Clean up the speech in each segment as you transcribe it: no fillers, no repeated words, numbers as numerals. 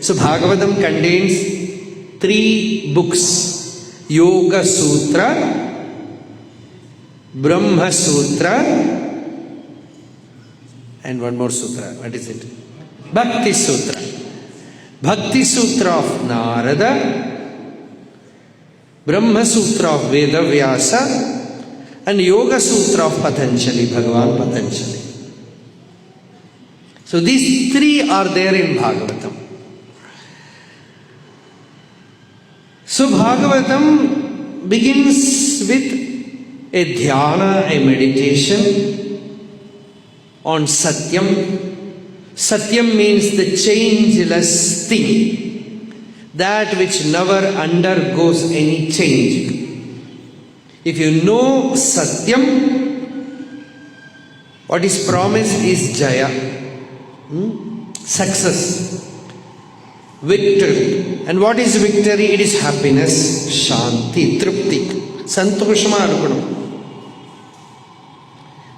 So Bhagavatam contains 3 books: Yoga Sutra, Brahma Sutra, and one more sutra. What is it? Bhakti Sutra. Bhakti Sutra of Narada, Brahma Sutra of Veda Vyasa, and Yoga Sutra of Patanjali, Bhagavan Patanjali. So these 3 are there in Bhagavatam. So Bhagavatam begins with a dhyana, a meditation on satyaṁ. Satyam means the changeless thing, that which never undergoes any change. If you know satyam, what is promised is jaya, success, victory. And what is victory? It is happiness, shanti, tripti, santoshama arupanam.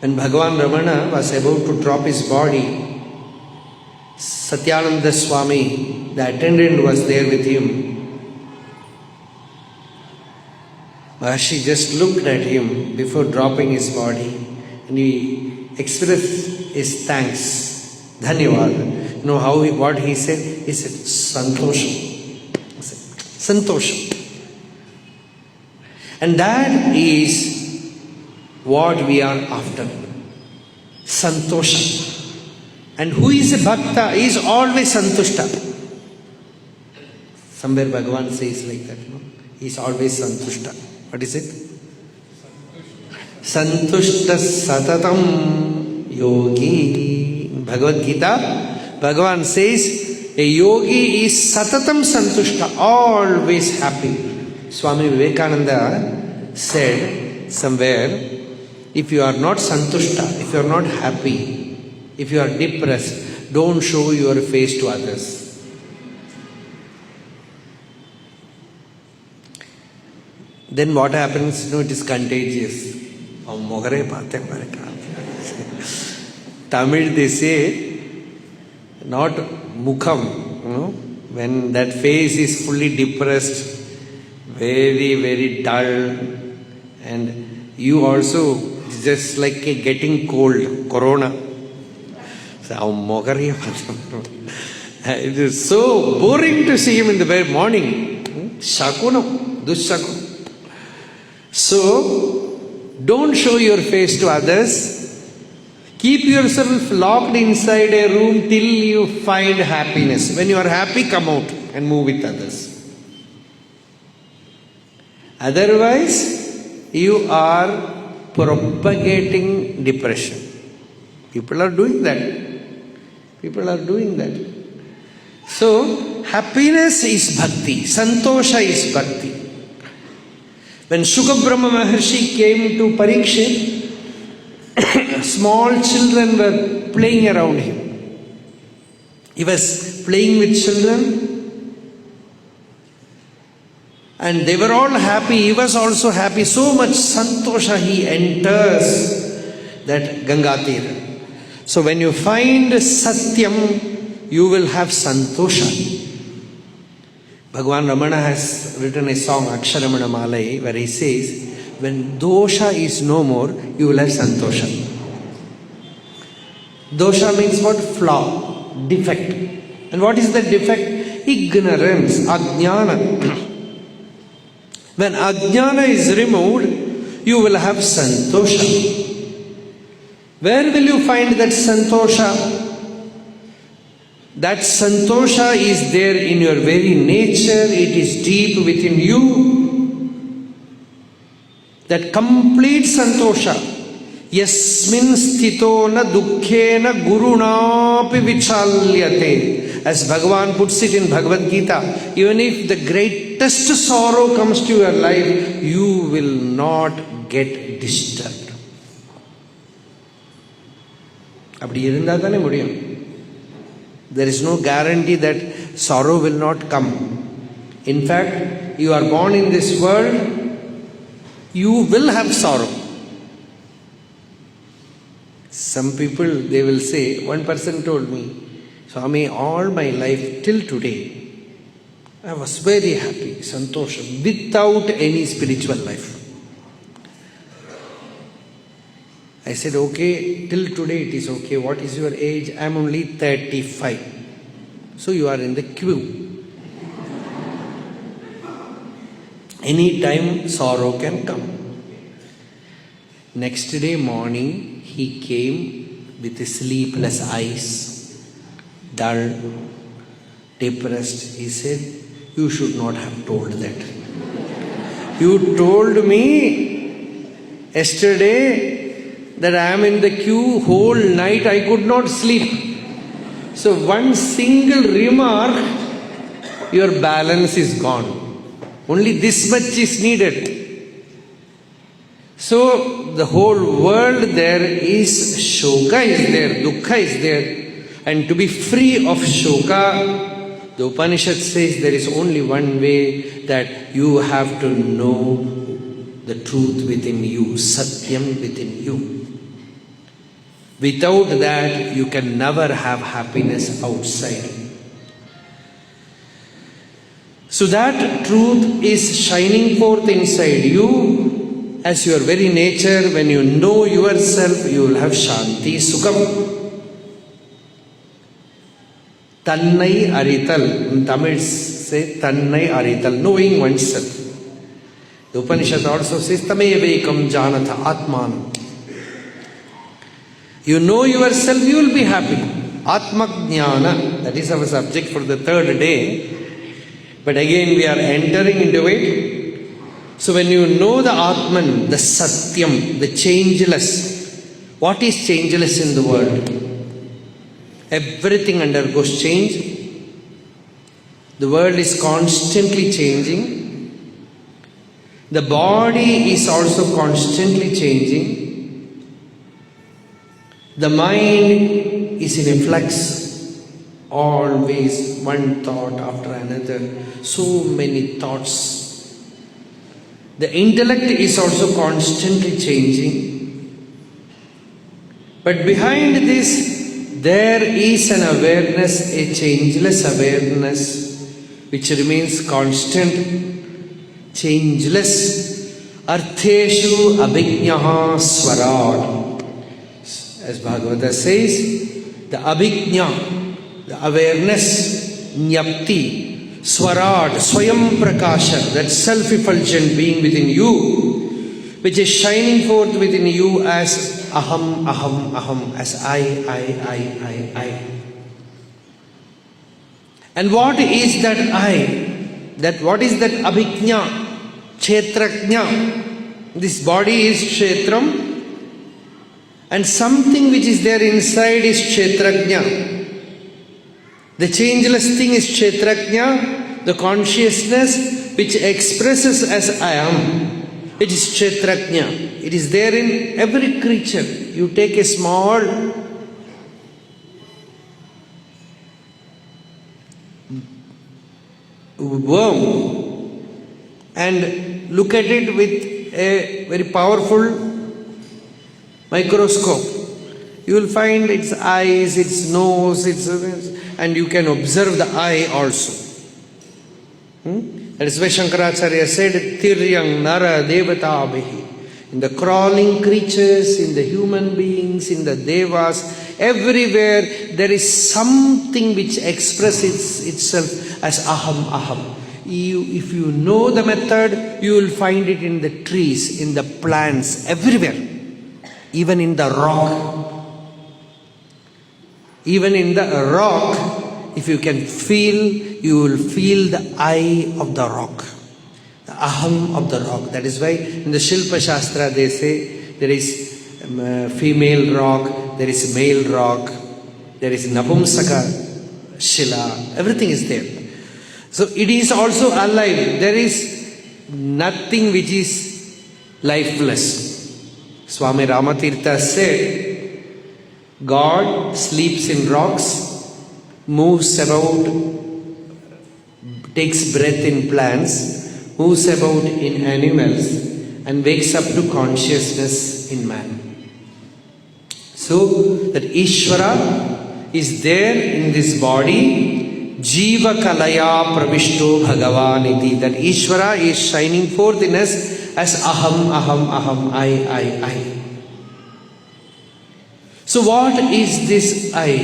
When Bhagavan Ramana was about to drop his body, Satyananda Swami, the attendant, was there with him. Maharshi just looked at him before dropping his body and he expressed his thanks. Dhanyavad. You know what he said? He said, Santosham. Santosham. And that is what we are after. Santosham. And who is a bhakta? He is always santushta. Somewhere Bhagavan says like that, no? He is always santushta. What is it? Santushta satatam yogi. In Bhagavad Gita, Bhagavan says a yogi is satatam santushta, always happy. Swami Vivekananda said somewhere, if you are not santushta, if you are not happy, if you are depressed, don't show your face to others. Then what happens? It is contagious. Tamil they say, not mukham. When that face is fully depressed, very, very dull, and you also just like getting cold, corona. It is so boring to see him in the very morning. Shakunam, dushakun. So, don't show your face to others. Keep yourself locked inside a room till you find happiness. When you are happy, come out and move with others. Otherwise, you are propagating depression. People are doing that. People are doing that. So, happiness is bhakti. Santosha is bhakti. When Shuka Brahma Maharshi came to Parikshit, small children were playing around him. He was playing with children and they were all happy. He was also happy. So much santosha he enters that Gangatira. So when you find satyam, you will have santosha. Bhagavan Ramana has written a song, Aksharamana Malai, where he says, when dosha is no more, you will have santosha. Dosha means what? Flaw, defect. And what is the defect? Ignorance, ajnana. When ajnana is removed, you will have santosha. Where will you find that santosha? That santosha is there in your very nature. It is deep within you. That complete santosha. Yasmin sthito na dukkhena gurunapi vichalyate. As Bhagavan puts it in Bhagavad Gita, even if the greatest sorrow comes to your life, you will not get disturbed. There is no guarantee that sorrow will not come. In fact, you are born in this world, you will have sorrow. Some people, they will say, one person told me, Swami, all my life till today, I was very happy, santosha, without any spiritual life. I said, okay, till today it is okay. What is your age? I am only 35. So you are in the queue. Any time sorrow can come. Next day morning, he came with sleepless eyes, dull, depressed. He said, you should not have told that. You told me yesterday that I am in the queue whole night, I could not sleep. So one single remark, your balance is gone. Only this much is needed. So the whole world there is shoka is there, dukkha is there. And to be free of shoka, the Upanishad says there is only one way, that you have to know the truth within you, satyaṁ within you. Without that, you can never have happiness outside. So that truth is shining forth inside you as your very nature. When you know yourself, you will have shanti, sukham. Tannai arital. In Tamil say tannai arital, knowing oneself. The Upanishad also says tamevekam janatha atmanam. You know yourself, you will be happy. Atma jnana, that is our subject for the third day. But again we are entering into it. So when you know the Atman, the Satyam, the changeless, what is changeless in the world? Everything undergoes change. The world is constantly changing. The body is also constantly changing. The mind is in a flux, always one thought after another, so many thoughts. The intellect is also constantly changing. But behind this, there is an awareness, a changeless awareness, which remains constant, changeless. Artheshu abhijnaha swarad. As Bhagavata says, the abhijna, the awareness, jnapti, swarad, swayam prakasha, that self-effulgent being within you, which is shining forth within you as aham, aham, aham, as I. And what is that I? What is that abhijna, kshetrajna? This body is kshetram. And something which is there inside is kshetrajna. The changeless thing is kshetrajna, the consciousness which expresses as I am. It is kshetrajna. It is there in every creature. You take a small worm and look at it with a very powerful microscope. You will find its eyes, its nose, and you can observe the eye also. That is why Shankaracharya said, Tiryang nara devatabhihi. In the crawling creatures, in the human beings, in the devas, everywhere there is something which expresses itself as aham, aham. If you know the method, you will find it in the trees, in the plants, everywhere. Even in the rock. Even in the rock, if you can feel, you will feel the I of the rock. The aham of the rock. That is why in the Shilpa Shastra they say there is female rock, there is male rock, there is Napumsaka Shila. Everything is there. So it is also alive. There is nothing which is lifeless. Swami Tirtha said, God sleeps in rocks, moves about, takes breath in plants, moves about in animals, and wakes up to consciousness in man. So that Ishvara is there in this body, Jiva Kalaya Pravishto Bhagavan iti, that Ishvara is shining forth in us as Aham, Aham, Aham, I. So what is this I?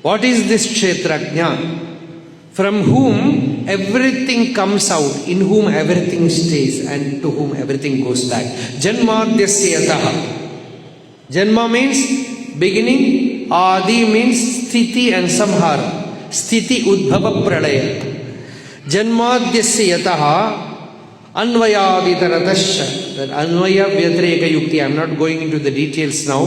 What is this Kshetrajna? From whom everything comes out, in whom everything stays, and to whom everything goes back. Janmadhyasya yataha. Janma means beginning, Adi means Sthiti and Samhara. Sthiti Udbhava Pralaya. Janmadhyasya yataha Anvayaditaratasya. That Anvaya Vyatreka Yukti. I am not going into the details now.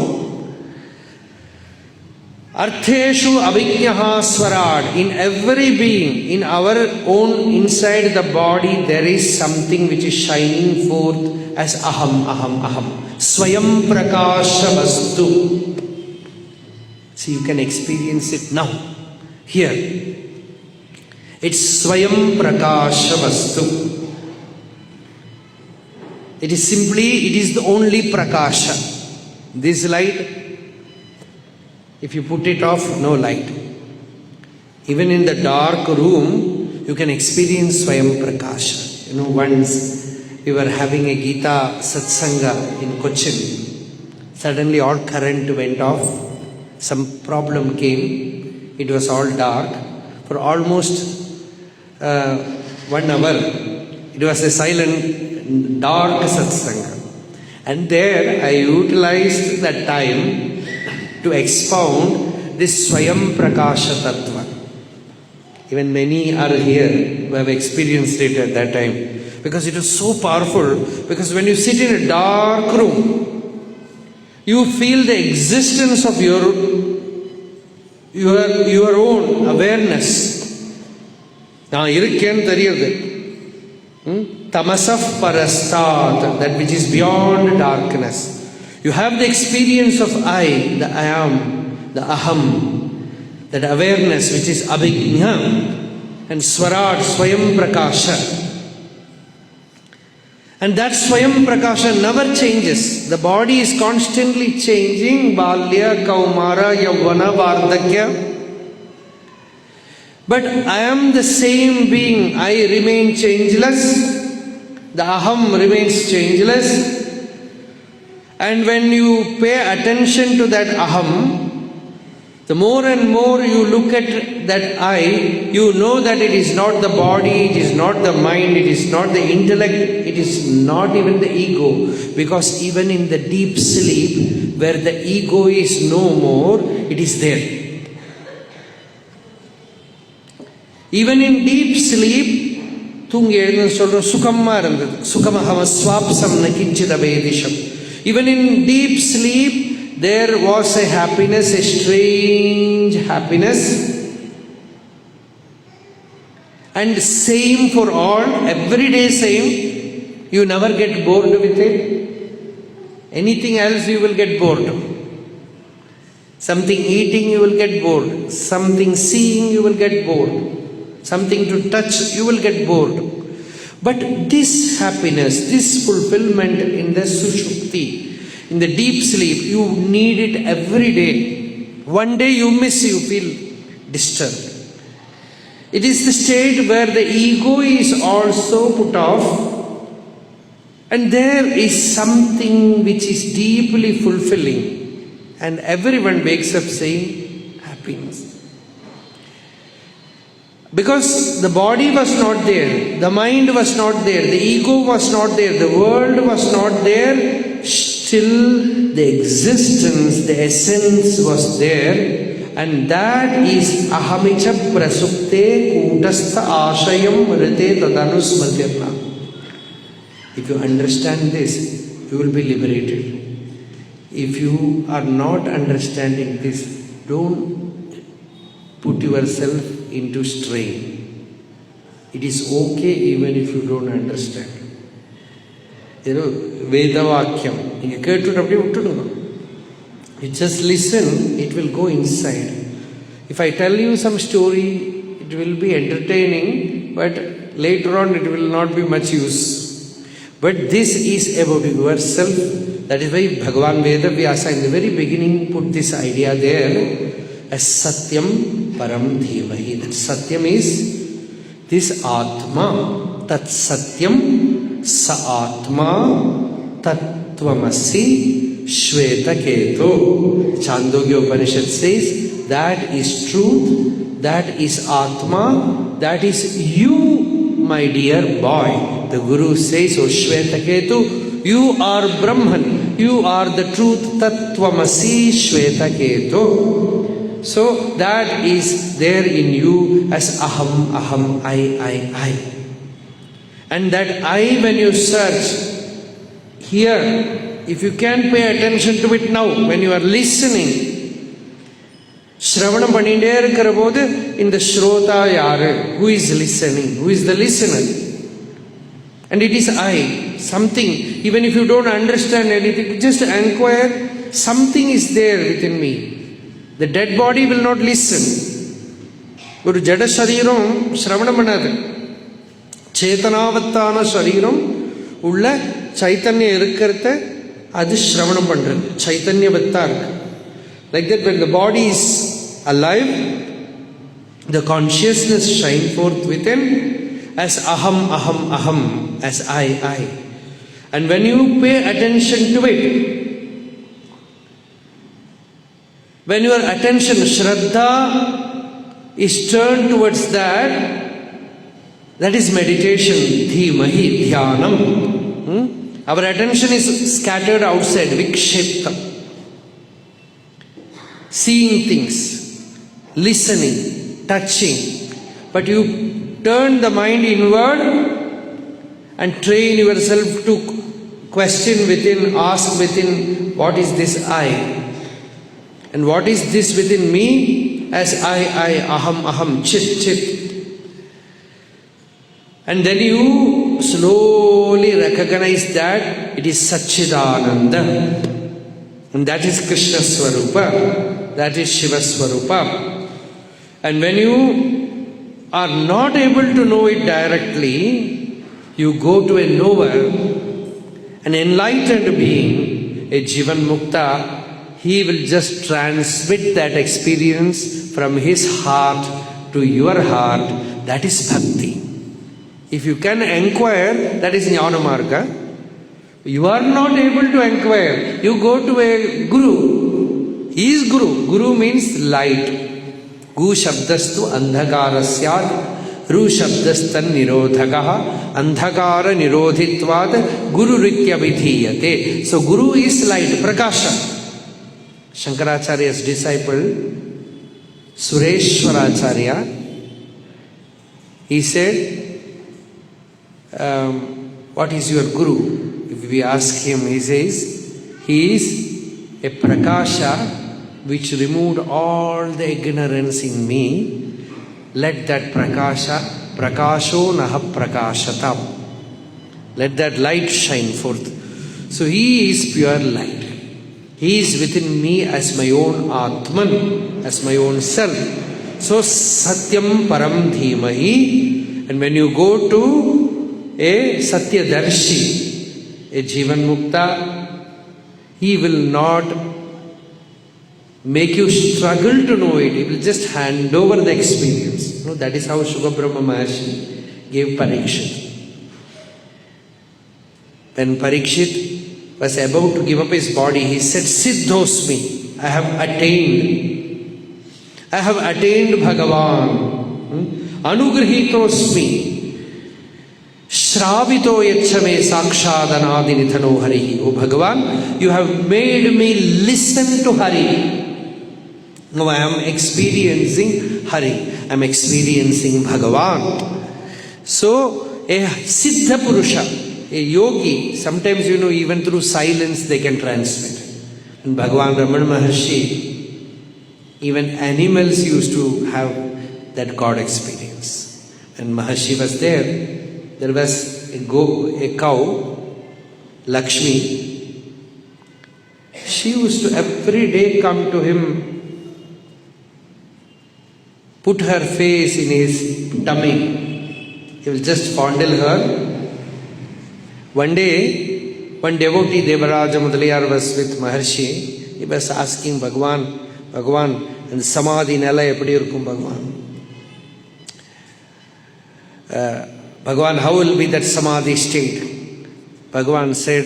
Artheshu abhijnaha swarad. In every being, in our own inside the body, there is something which is shining forth as aham, aham, aham. Swayam prakasha vastu. See, you can experience it now, here. It's Swayam prakasha vastu. It is simply, it is the only prakasha. This light, if you put it off, no light. Even in the dark room, you can experience Swayam Prakasha. Once we were having a Gita Satsanga in Cochin. Suddenly all current went off. Some problem came. It was all dark. For almost 1 hour, it was a silent, dark Satsanga. And there I utilized that time to expound this Swayam Prakasha Tattva. Even many are here who have experienced it at that time. Because it was so powerful. Because when you sit in a dark room, you feel the existence of your own awareness. Now, irukken theriyadhu. Tamasaf parastat, that which is beyond darkness. You have the experience of I, the I am, the aham, that awareness which is abhijna, and swarad, Swayam Prakasha. And that Swayam Prakasha never changes. The body is constantly changing, Balya, Kaumara, Yavana, Vardhakya. But I am the same being. I remain changeless. The aham remains changeless. And when you pay attention to that aham, the more and more you look at that I, you know that it is not the body, it is not the mind, it is not the intellect, it is not even the ego. Because even in the deep sleep, where the ego is no more, it is there. Even in deep sleep, tungi ezhudunu solra sukamma irundhathu. Sukamaham swapsam nakinchidabedisham. Even in deep sleep, there was a happiness, a strange happiness. And same for all, every day same. You never get bored with it. Anything else you will get bored. Something eating you will get bored. Something seeing you will get bored. Something to touch you will get bored. But this happiness, this fulfillment in the sushupti, in the deep sleep, you need it every day. One day you miss, you feel disturbed. It is the state where the ego is also put off, and there is something which is deeply fulfilling, and everyone wakes up saying happiness. Because the body was not there, the mind was not there, the ego was not there, the world was not there, still the existence, the essence was there, and that is ahamicha prasupte kutastha ashayam rite tadanusmatirna. If you understand this, you will be liberated. If you are not understanding this, don't put yourself into strain. It is okay even if you don't understand. Vedavakyam. You just listen, it will go inside. If I tell you some story, it will be entertaining, but later on it will not be much use. But this is about yourself. That is why Bhagavan Vedavyasa in the very beginning put this idea there. as satyaṁ paraṁ dhīmahi. That satyam is this atma. Tat satyam sa atma tattvamasi shveta ketu. Chandogya Upanishad says that is truth, that is atma, that is you, my dear boy. The Guru says, O Shveta Ketu, you are Brahman, you are the truth, tattvamasi shveta ketu. So that is there in you as aham, aham, I. And that I, when you search here, if you can pay attention to it now, when you are listening, Shravanam பண்ணிட்டே இருக்கிற போது இந்த ஸ்ரோதா யாரு? Who is listening? Who is the listener? And it is I. Something, even if you don't understand anything, just inquire. Something is there within me. The dead body will not listen. ஒரு ஜட சரீரம் ஸ்ரவணம் பண்ணாது. சேதனாவத்தான சரீரம் உள்ள சைத்தன்யம் இருக்கிறத அது ஸ்ரவணம் பண்றது. சைத்தன்யவத்தா இருக்கு. Like that, when the body is alive, the consciousness shine forth within as aham, aham, aham, as I. And when you pay attention to it, when your attention, Shraddha, is turned towards that, that is meditation, dhīmahi, dhyanam. Our attention is scattered outside, vikshipta. Seeing things, listening, touching. But you turn the mind inward and train yourself to question within, ask within, what is this I? And what is this within me? As I, aham, aham, chit. And then you slowly recognize that it is Satchidananda. And that is Krishna Swarupa. That is Shiva Swarupa. And when you are not able to know it directly, you go to a knower, an enlightened being, a Jivan Mukta. He will just transmit that experience from his heart to your heart. That is bhakti. If you can inquire, that is Jnana Marga. You are not able to inquire. You go to a Guru. He is Guru. Guru means light. Gu shabdastu andhakarasyat ru shabdastan nirodhakaha andhakara nirodhitvat guru ritya vidhiyate. So Guru is light, prakasha. Shankaracharya's disciple Sureshwaracharya, he said, what is your Guru? If we ask him, he says, he is a prakasha which removed all the ignorance in me. Let that prakasha, prakasho naha prakashatam. Let that light shine forth. So he is pure light. He is within me as my own Atman, as my own self. So satyaṁ paraṁ dhīmahi. And when you go to a Satyadarshi, a Jivan Mukta, he will not make you struggle to know it. He will just hand over the experience. No, that is how Shukha Brahma Maharshi gave Parikshit. When Parikshit was about to give up his body, he said, Siddhosmi, I have attained Bhagavan. Anugrihitosmi, Shravito yachame sakshadanadi nithano Hari. O Bhagavan, you have made me listen to Hari. Now I am experiencing Hari. I am experiencing Bhagavan. So, a Siddha Purusha, a yogi, sometimes even through silence they can transmit. And Bhagavan Ramana Maharshi, even animals used to have that God experience. And Maharshi was there was a cow, Lakshmi. She used to every day come to him, put her face in his tummy. He will just fondle her. One day, one devotee, Devaraja Mudaliyar, was with Maharshi. He was asking Bhagavan, அந்த சமாதி நிலை எப்படி இருக்கும் பகவான்? Bhagavan, how will be that samadhi state? Bhagavan said,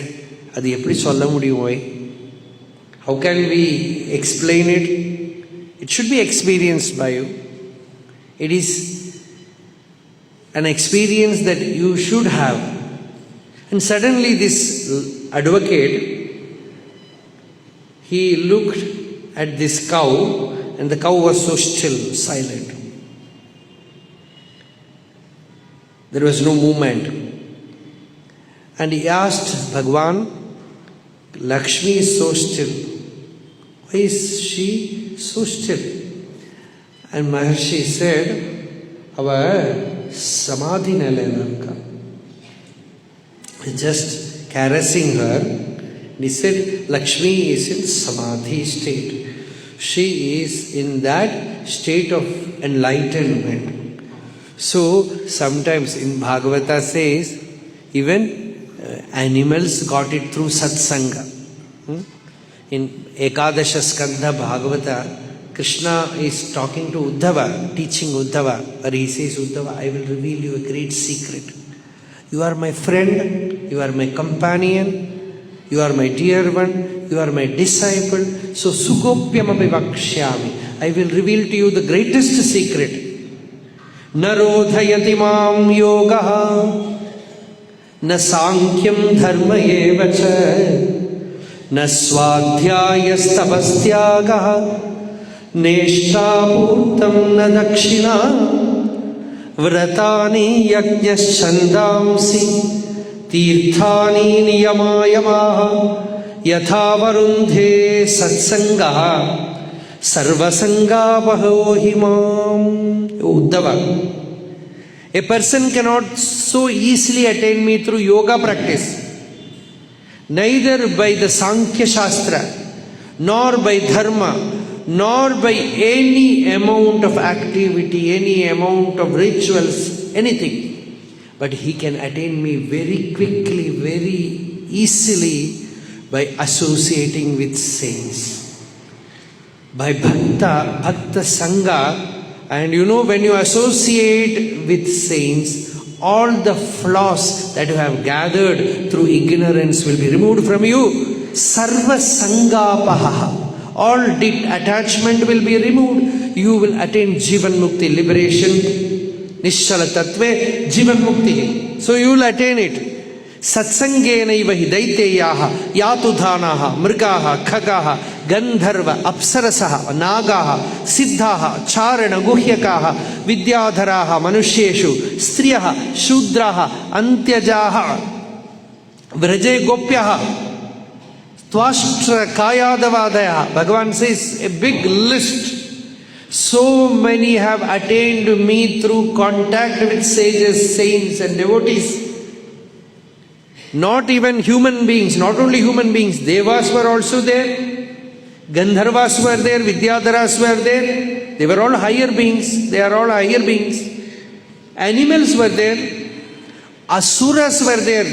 அது எப்படி சொல்ல முடியும்? How can we explain it? It should be experienced by you. It is an experience that you should have. And suddenly this advocate, he looked at this cow, and the cow was so still, silent. There was no movement. And he asked Bhagavan, Lakshmi is so still. Why is she so still? And Maharshi said, our samadhi nalanka. Just caressing her, he said, Lakshmi is in samadhi state. She is in that state of enlightenment. So sometimes in Bhagavata says, even animals got it through satsanga. In Ekadasha Skandha Bhagavata, Krishna is talking to Uddhava, teaching Uddhava, or he says, Uddhava, I will reveal you a great secret. You are my friend, you are my companion, you are my dear one, you are my disciple. So Sugopyam Abhivakshyami, I will reveal to you the greatest secret. Narodhayati mam yogaha, na sankyam dharma evacha, na swadhyayastavastyagaha, neshtapurtam na dakshina, vratani yajnaschandamsi, tirthani niyamayamaha, yatha varundhe satsangaha, sarvasangapahojimam. Uddhava, a person cannot so easily attain me through yoga practice, neither by the Sankhya Shastra, nor by dharma, nor by any amount of activity, any amount of rituals, anything. But he can attain me very quickly, very easily by associating with saints, by bhakta sangha. And you know, when you associate with saints, all the flaws that you have gathered through ignorance will be removed from you. Sarva sangapaha, all attachment will be removed. You will attain Jivan Mukti, liberation. Nishala Tattve Jivan Mukti. So you will attain it. Satsangena ivahi daiteyaha, yatudhanaha, mrigaha, khagaha, gandharva, apsarasaha, nagaha, siddhaha, charana, guhyakaha, vidyadharaha, manusheshu, striyaha, shudraha, antyajaha, vraje gopyaha, tvashtra kayadavadaya. Bhagavan says a big list. So many have attained me through contact with sages, saints and devotees. Not even human beings, not only human beings, Devas were also there, Gandharvas were there, Vidyadharas were there. They were all higher beings, they are all higher beings. Animals were there, Asuras were there.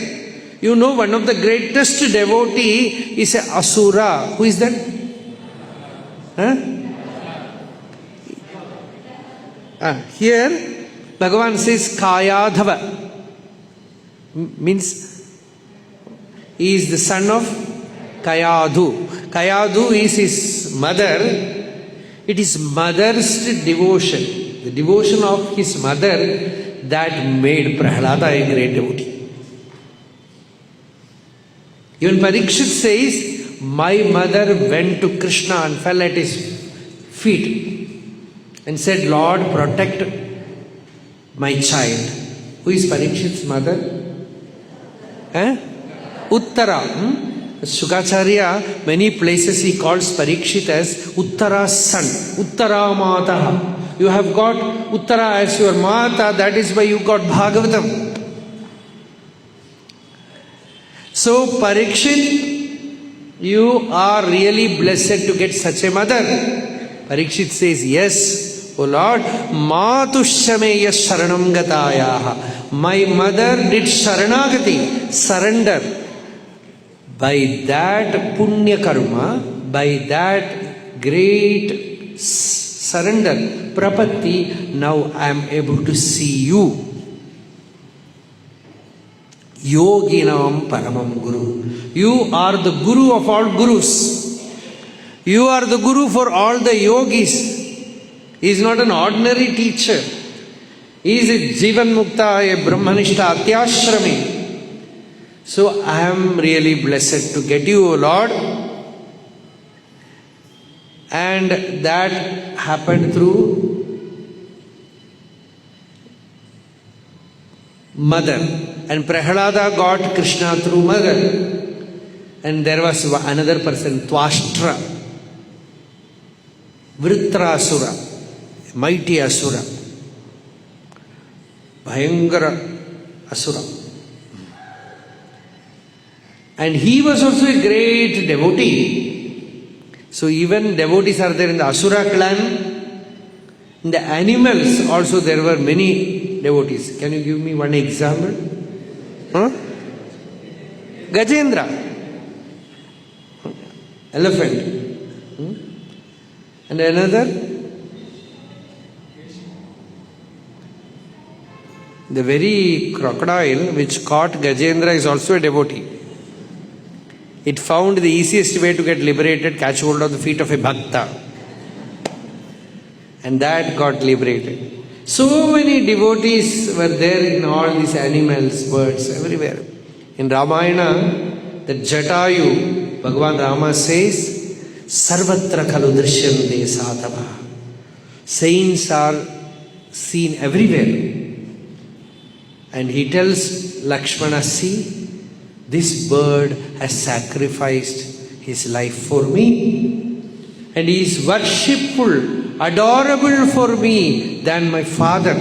You know, one of the greatest devotee is an Asura. Who is that? Here, Bhagavan says Kayadhava, means he is the son of Kayadhu. Kayadhu is his mother. It is mother's devotion, the devotion of his mother, that made Prahlada a great devotee. Even Parikshit says, my mother went to Krishna and fell at his feet and said, Lord, protect my child. Who is Parikshit's mother? Uttara. Shukacharya, many places he calls Parikshit as Uttara's son. Uttara Mata. You have got Uttara as your Mata, that is why you got Bhagavatam. So Parikshit, you are really blessed to get such a mother. Parikshit says, yes, O Lord, Matushyameya Sharanam Gatayaha. My mother did Sharanagati, surrender. By that punya karma, by that great surrender, prapatti, now I am able to see you. Yoginam paramam guru. You are the guru of all gurus. You are the guru for all the yogis. He is not an ordinary teacher. He is a Jivan Mukta, a Brahmanishta, Atyashrami. So I am really blessed to get you, O Lord. And that happened through mother. And Prahlada got Krishna through mother. And there was another person, Twashtra, Vritrasura, mighty Asura, Bhayangara Asura. And he was also a great devotee. So even devotees are there in the Asura clan. In the animals also there were many devotees. Can you give me one example? Gajendra. Elephant. And another? The very crocodile which caught Gajendra is also a devotee. It found the easiest way to get liberated, catch hold of the feet of a bhakta. And that got liberated. So many devotees were there in all these animals, birds, everywhere. In Ramayana, the Jatayu, Bhagavan Rama says, Sarvatra khalu drishyante sadhava. Saints are seen everywhere. And he tells Lakshmana, see, this bird has sacrificed his life for me. And he is worshipful, adorable for me than my father.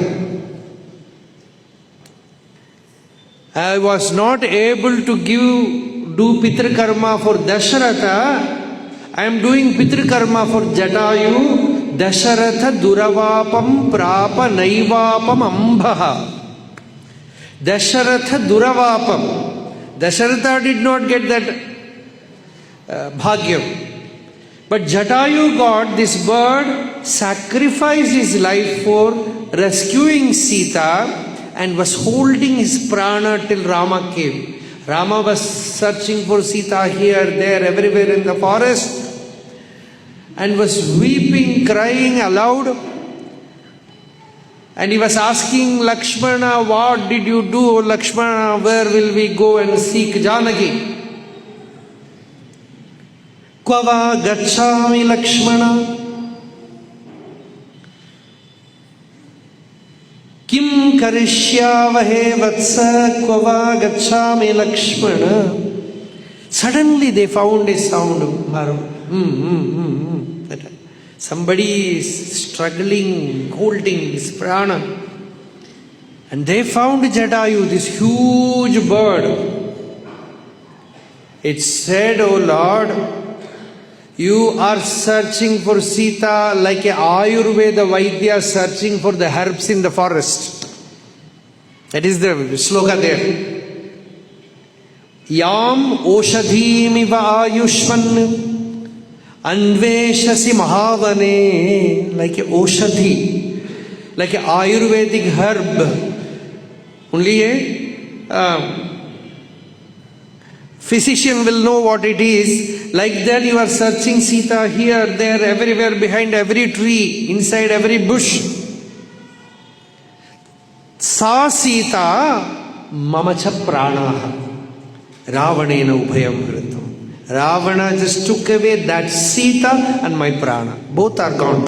I was not able to do Pitru Karma for Dasharatha. I am doing Pitru Karma for Jatayu. Dasharatha duravapam prapa naivapam ambaha. Dasharatha duravapam. Dasharatha did not get that bhagyam. But Jatayu got this bird, sacrificed his life for rescuing Sita and was holding his prana till Rama came. Rama was searching for Sita here, there, everywhere in the forest and was weeping, crying aloud. And he was asking Lakshmana, what did you do, Lakshmana? Where will we go and seek Janaki? Kvava gacchami Lakshmana? Kim karishyavahe vatsa kvava gacchami Lakshmana? Suddenly they found a sound. Somebody is struggling, holding his prana. And they found Jatayu, this huge bird. It said, O Lord, you are searching for Sita like a Ayurveda Vaidya searching for the herbs in the forest. That is the sloka there. Yam oshadhimiva ayushman Anveshasi Mahavane, like a Oshadhi, like a Ayurvedic herb. Only a physician will know what it is. Like that you are searching Sita here, there, everywhere, behind every tree, inside every bush. Sa Sita mamacha pranaha Ravanena ubhayam hritam. Ravana just took away that Sita and my prana. Both are gone.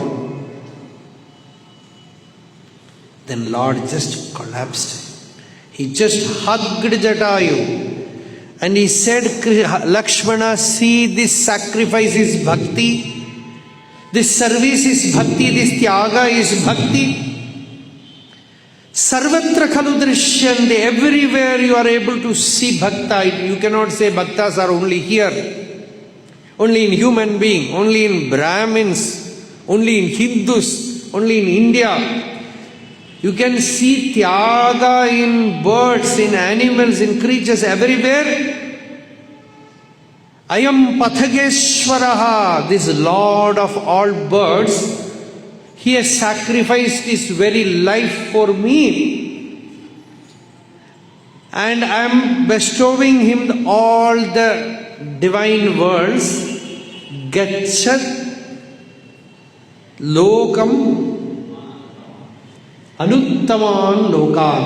Then Lord just collapsed. He just hugged Jatayu. And he said, Lakshmana, see, this sacrifice is bhakti. This service is bhakti. This tyaga is bhakti. Sarvatra khalu drishyante. Everywhere you are able to see bhakta. You cannot say bhaktas are only here. Only in human being. Only in Brahmins. Only in Hindus. Only in India. You can see tyaga in birds, in animals, in creatures, everywhere. I am Pathageshwaraha, this Lord of all birds, He has sacrificed his very life for me. And I am bestowing him all the divine worlds. Gachat lokam anuttaman lokan.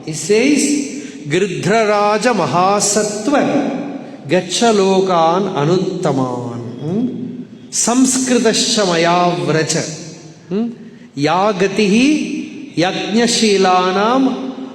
He says, Gridhraraja Mahasattva Gacha Lokan Anuttaman Samskritasya Maya Vracha Yagatihi Yajnashilanam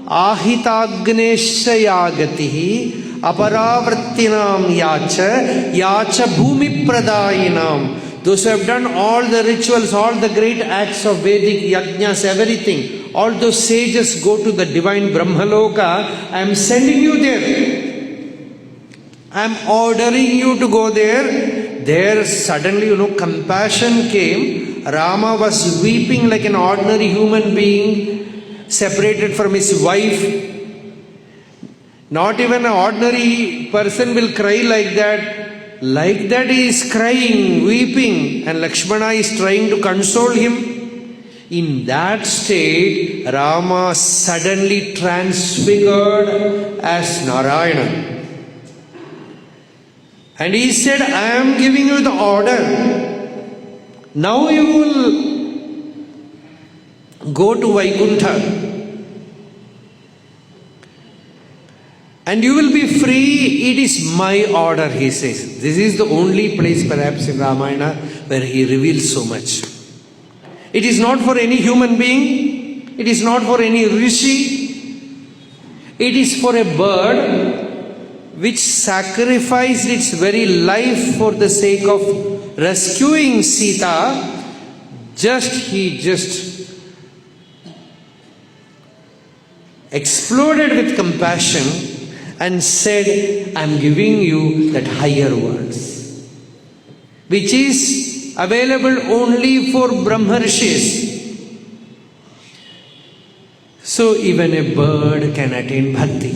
Ahitagnesha Yagatihi Aparavrattinam Yacha Bhumi Pradayinam. Those who have done all the rituals, all the great acts of Vedic yajnas, everything, all those sages go to the divine Brahmaloka. I am sending you there. I am ordering you to go there. There suddenly, compassion came. Rama was weeping like an ordinary human being, separated from his wife. Not even an ordinary person will cry like that. Like that he is crying, weeping, and Lakshmana is trying to console him. In that state, Rama suddenly transfigured as Narayana. And he said, I am giving you the order. Now you will go to Vaikuntha. And you will be free. It is my order, he says. This is the only place perhaps in Ramayana where he reveals so much. It is not for any human being. It is not for any rishi. It is for a bird which sacrificed its very life for the sake of rescuing Sita. He just exploded with compassion and said, I am giving you that higher words, which is available only for Brahma Rishis. So even a bird can attain bhakti.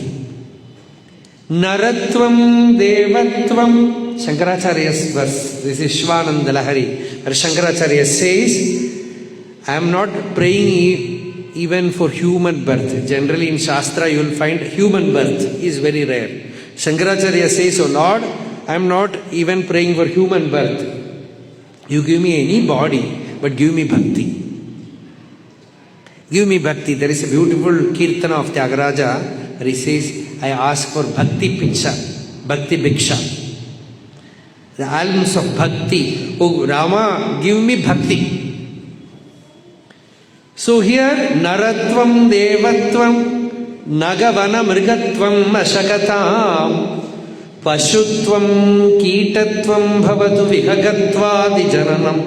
Naratvam Devatvam, Shankaracharya's verse, this is Shvananda Lahari, where Shankaracharya says, I am not praying even for human birth. Generally in Shastra you will find human birth is very rare. Shankaracharya says, oh Lord, I am not even praying for human birth. You give me any body, but give me bhakti. Give me bhakti. There is a beautiful Kirtana of Tyagaraja where he says, I ask for bhakti piksha, bhakti bhiksha. The alms of bhakti. Oh Rama, give me bhakti. So here, Naratvam Devatvam Nagavana Mrigatvam Ashakatam Pashutvam Kitatvam Bhavatu Vihagattvadi Jananam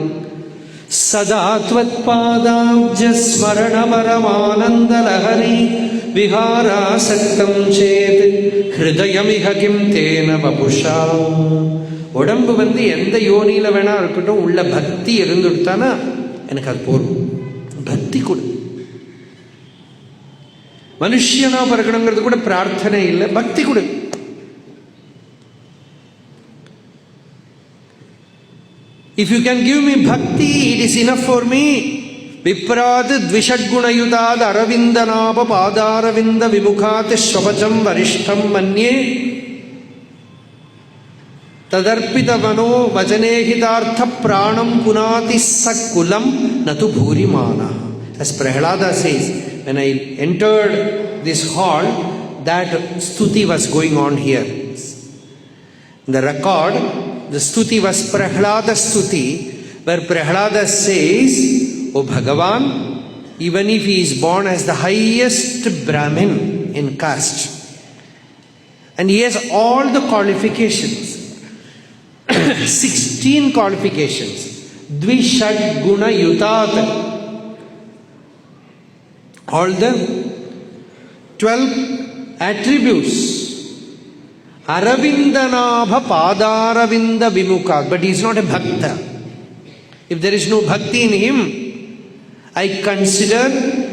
Sadatvat Padabja Smarana Paramananda Lahari Vihara Saktam Chet Hridayamiha Kim Tena Vapusha. உடம்பு எந்த யோனியில வேணா இருக்கட்டும், உள்ள பக்தி இருந்துட்டானா எனக்கு அது போதும். பக்தி கொடு. மனுஷனா பிறக்கணுங்கிறது கூட பிரார்த்தனை இல்லை, பக்தி கொடு. If you can give me bhakti, it is enough for me. Viprad dvishadgunayutad aravindanapa padaravinda vimukhat swapacham varishtham manye tadarpita mano vajanehitartha pranam punati sakulam natu bhurimana. As Prahlada says, when I entered this hall, that stuti was going on here. The record, the stuti was Prahlada stuti, where Prahlada says, O Bhagavan, even if he is born as the highest Brahmin in caste, and he has all the qualifications, 16 qualifications, Dvishad Guna Yutat, all the 12 attributes, Aravindanabha Padaravinda Vimukha, but he is not a Bhakta. If there is no Bhakti in him, I consider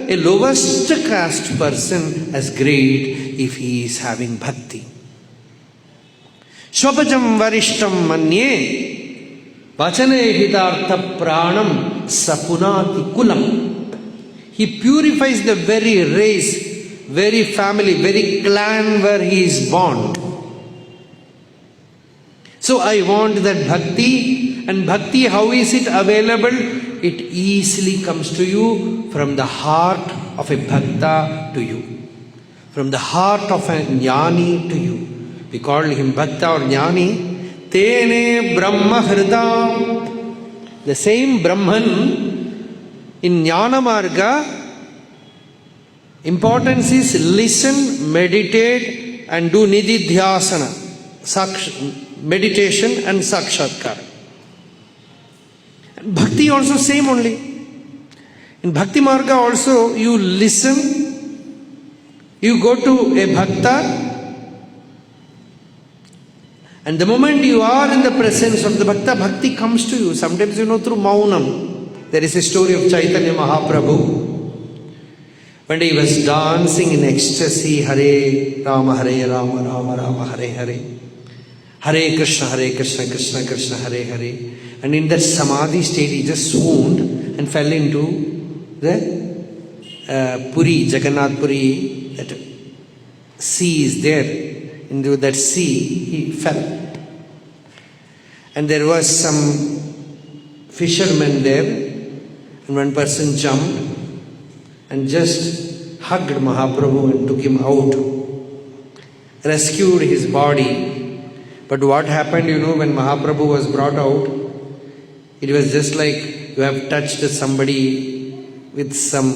a lowest caste person as great if he is having Bhakti. Swapacham varishtam manye vachane hitartha pranam sapunati kulam. He purifies the very race, very family, very clan where he is born. So I want that bhakti, and bhakti, how is it available? It easily comes to you from the heart of a bhakta to you, from the heart of a jnani to you. We call him bhakta or jnani. Tene brahma hridam. The same Brahman in jnana marga, importance is listen, meditate and do nididhyasana, meditation and sakshatkar. Bhakti also same only. In bhakti marga also you listen, you go to a bhakta, and the moment you are in the presence of the bhakta, bhakti comes to you. Sometimes through maunam. There is a story of Chaitanya Mahaprabhu. When he was dancing in ecstasy, Hare Rama, Rama Rama, Hare Hare. Hare Krishna, Krishna Krishna, Hare Hare. And in that samadhi state, he just swooned and fell into the Puri, Jagannath Puri. That sea is there. Into that sea, he fell. And there was some fishermen there. And one person jumped and just hugged Mahaprabhu and took him out. Rescued his body. But what happened, when Mahaprabhu was brought out, it was just like you have touched somebody with some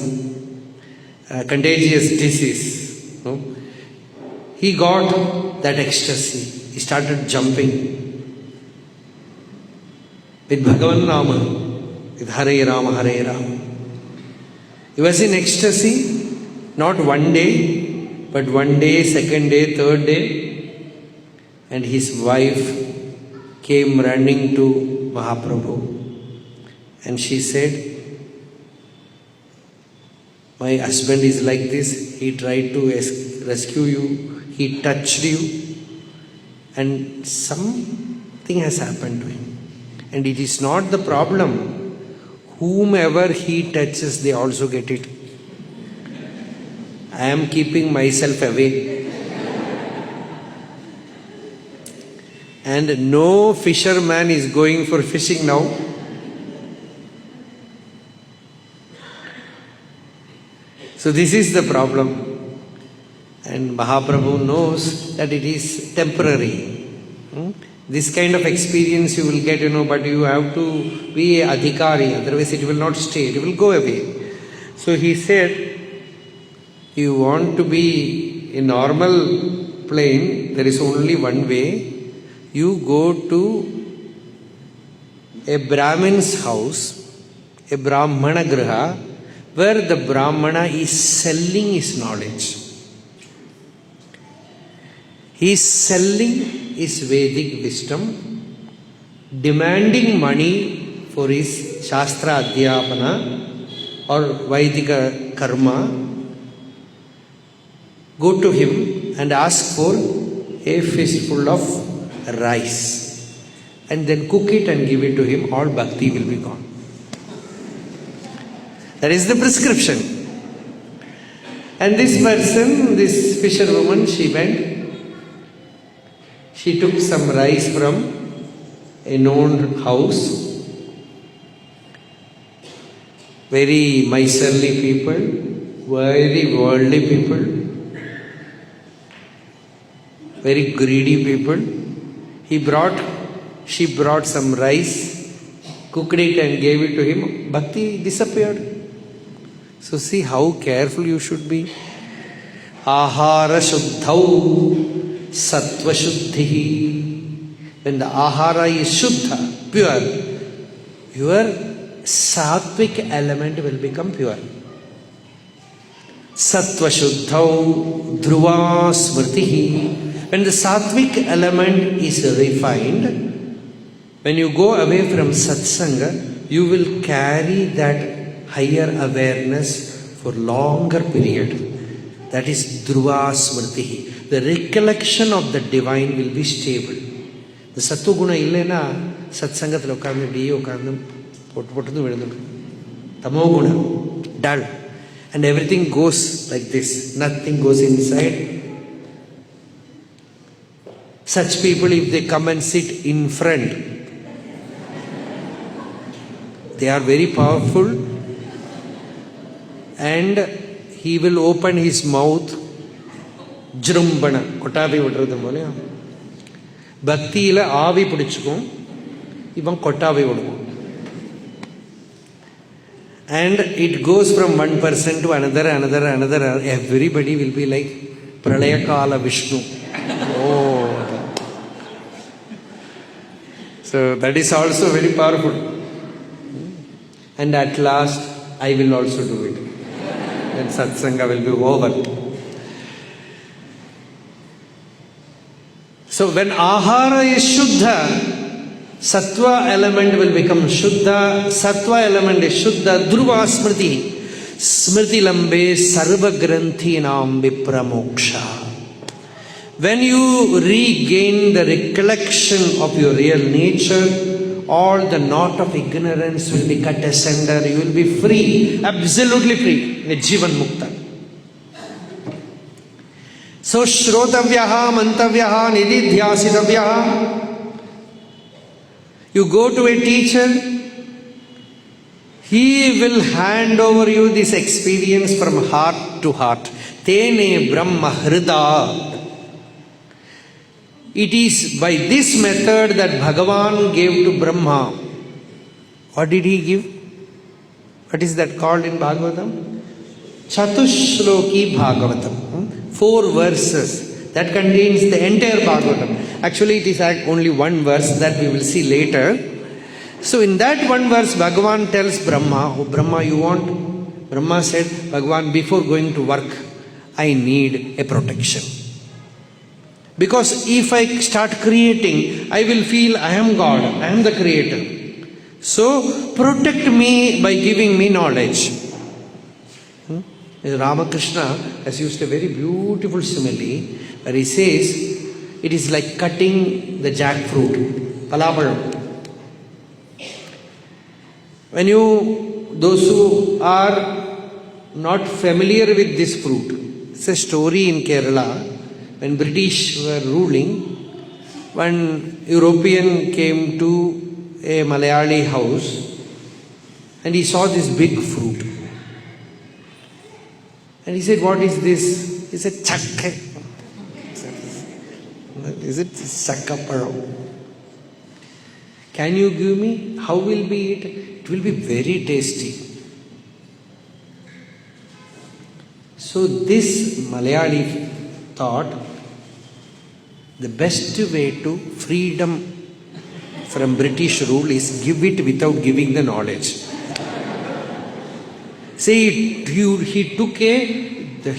contagious disease. No? He got that ecstasy. He started jumping with Bhagavan Nama, with Hare Rama, Hare Rama. He was in ecstasy, not one day, but one day, second day, third day. And his wife came running to Mahaprabhu. And she said, my husband is like this. He tried to rescue you. He touched you. And something has happened to him. And it is not the problem. Whomever he touches, they also get it. I am keeping myself away. And no fisherman is going for fishing now. So this is the problem. And Mahaprabhu knows that it is temporary. This kind of experience you will get, but you have to be a adhikari, otherwise it will not stay, it will go away. So he said, you want to be a normal plane, there is only one way. You go to a Brahmin's house, a Brahmana Graha, where the Brahmana is selling his knowledge. He is selling his Vedic wisdom, demanding money for his Shastra Adhyapana or Vaidika Karma. Go to him and ask for a fistful of rice and then cook it and give it to him. All bhakti will be gone. That is the prescription. And this person, this fisherwoman, she went. She took some rice from a known house. Very miserly people, very worldly people, very greedy people. She brought some rice, cooked it and gave it to him. Bhakti disappeared. So see how careful you should be. Ahara shuddhau sattva shuddhi. When the ahara is shuddha, pure, your sattvic element will become pure. Sattva shuddhau dhruva smritihi. When the sattvic element is refined, when you go away from satsanga, you will carry that higher awareness for longer period. That is dhruva smritihi. The recollection of the divine will be stable. The sattva guna illena satsangathil ukkarndu di ukkarndu pottu vidundu. tamoguna, dull. And everything goes like this. Nothing goes inside. Such people, if they come and sit in front, they are very powerful, and he will open his mouth, jrumbana, kottavi vidradhu pole. Bhaktiila aavi pidichukum, ivan kottavi vidum. And it goes from one person to another. Everybody will be like Pralayakala Vishnu. Oh. So that is also very powerful. And at last, I will also do it. Then Satsanga will be over. So when Ahara is Shuddha, Sattva element will become Shuddha. Sattva element is Shuddha. Dhruva Smriti. Smriti Lambe Sarva Granthi Nam Vipramoksha. When you regain the recollection of your real nature, all the knot of ignorance will be cut asunder. You will be free, absolutely free. Jivan Mukta. So Shrotavyaha, Mantavyaha, Nididhyasitavyaha. You go to a teacher, he will hand over you this experience from heart to heart. Tene Brahma Hrida. It is by this method that Bhagavan gave to Brahma. What did he give? What is that called in Bhagavatam? Chatushloki Bhagavatam. 4 verses. That contains the entire Bhagavatam. Actually, it is only one verse that we will see later. So in that one verse, Bhagavan tells Brahma, oh Brahma, you want? Brahma said, Bhagavan, before going to work, I need a protection. Because if I start creating, I will feel I am God, I am the creator. So protect me by giving me knowledge. Ramakrishna has used a very beautiful simile where he says, it is like cutting the jackfruit, palaparam. When those who are not familiar with this fruit, it's a story in Kerala, when British were ruling, one European came to a Malayali house and he saw this big fruit. And he said, what is this? He said, chakka. Is it chakka? Can you give me? How will be it? It will be very tasty. So this Malayali thought, the best way to freedom from British rule is give it without giving the knowledge. See, he took the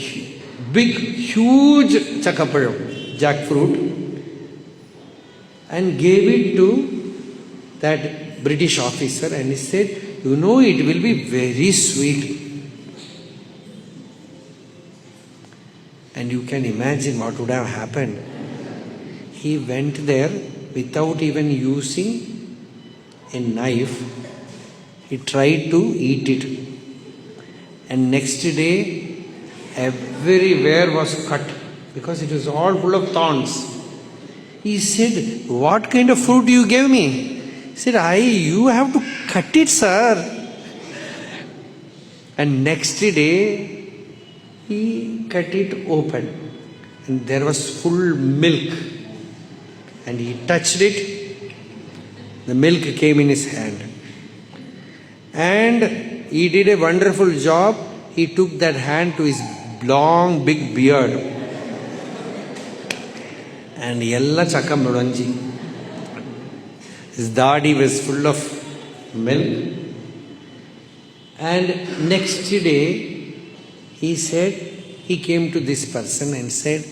big, huge chakkaparam, jackfruit, and gave it to that British officer, and he said, you know, it will be very sweet. And you can imagine what would have happened. He went there without even using a knife. He tried to eat it. And next day, everywhere was cut because it was all full of thorns. He said, what kind of fruit you gave me? He said, you have to cut it, sir. And next day, he cut it open. And there was full milk. And he touched it. The milk came in his hand. And he did a wonderful job. He took that hand to his long, big beard. And yella chakam mudanji. His dadi was full of milk. And next day, he said, he came to this person and said,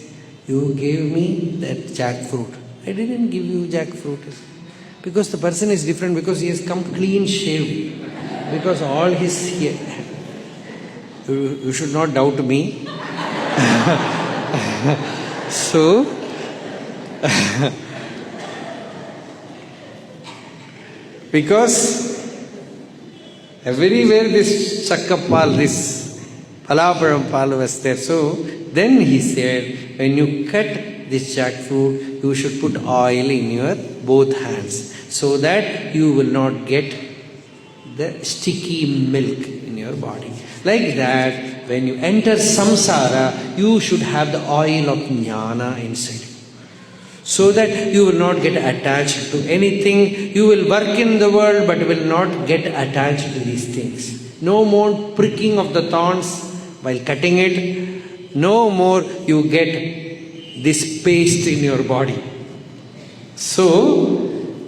you gave me that jackfruit. I didn't give you jackfruit. Because the person is different, because he has come clean shaved. Because all his hair, you should not doubt me. So, because Everywhere this chakkapal, this palaparam pal was there. So then he said, when you cut this jackfruit, you should put oil in your both hands, so that you will not get the sticky milk in your body. Like that, when you enter samsara, you should have the oil of jnana inside you, so that you will not get attached to anything. You will work in the world but will not get attached to these things. No more pricking of the thorns while cutting it. No more you get this paste in your body. So,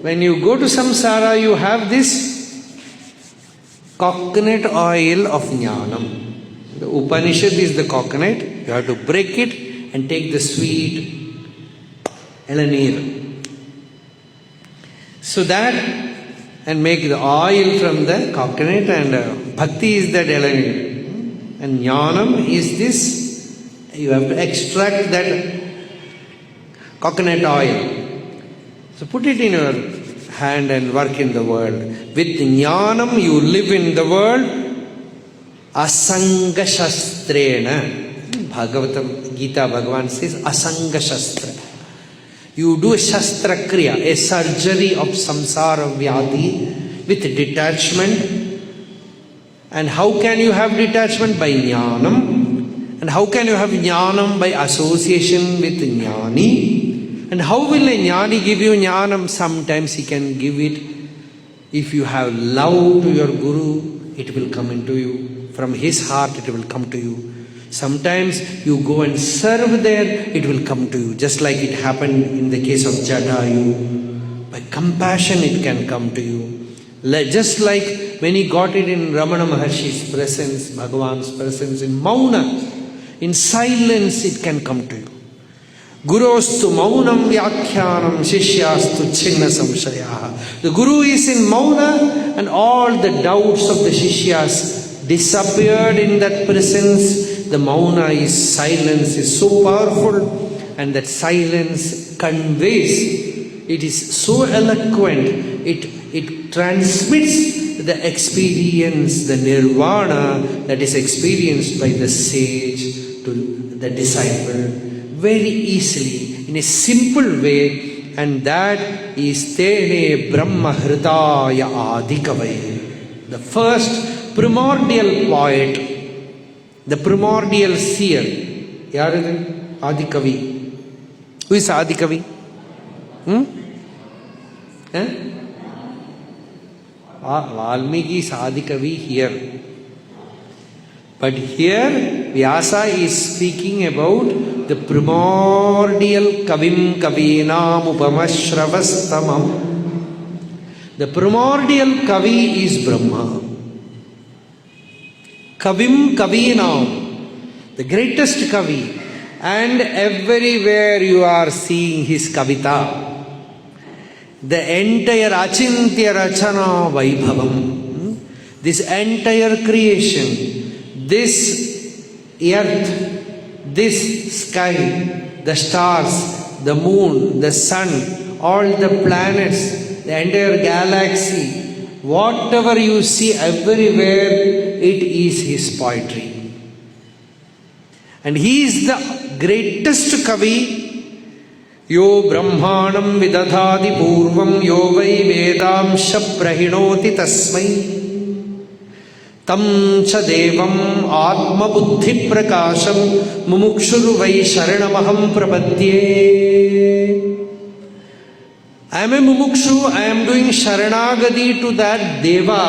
when you go to samsara, you have this coconut oil of jnanam. The Upanishad is the coconut. You have to break it and take the sweet elanir. So that, and make the oil from the coconut, and bhakti is that elanir. And jnanam is this, you have to extract that coconut oil. So put it in your hand and work in the world. With jnanam you live in the world. Asanga shastrena. Bhagavatam, Gita Bhagavan says asanga shastra. You do a shastra kriya, a surgery of samsara vyadi with detachment. And how can you have detachment? By jnanam. And how can you have jnanam? By association with jnani. And how will a jnani give you jnanam? Sometimes he can give it. If you have love to your guru, it will come into you. From his heart it will come to you. Sometimes you go and serve there, it will come to you. Just like it happened in the case of Jatayu. By compassion it can come to you. Just like when he got it in Ramana Maharshi's presence, Bhagavan's presence, in Mauna, in silence it can come to you. Gurostu maunam vyakhyanam shishyastu chinna samshayaha. The Guru is in Mauna, and all the doubts of the Shishyas disappeared in that presence. The Mauna is silence, is so powerful, and that silence conveys. It is so eloquent. It transmits the experience, the nirvana that is experienced by the sage to the disciple very easily, in a simple way, and that is Tene Brahma Hridaya Adikavai. The first primordial poet, the primordial seer. Yaar is Adikavi? Who is Adikavi? Valmiki is Adikavi here. But here Vyasa is speaking about the primordial Kavim Kavinam Upamashravastamam. The primordial Kavi is Brahma. Kavim Kavinam, the greatest Kavi. And everywhere you are seeing his Kavita. The entire Achintya Rachana Vaibhavam. This entire creation. This earth, this sky, the stars, the moon, the sun, all the planets, the entire galaxy, whatever you see everywhere, it is his poetry. And he is the greatest Kavi. Yo Brahmanam vidadhadi purvam yo vai vedamsha prahinoti tasmai. Tam cha devam atma buddhi prakasham mumukshuru vai sharanamaham prapadye. I am a mumukshu, I am doing sharanagati to that Deva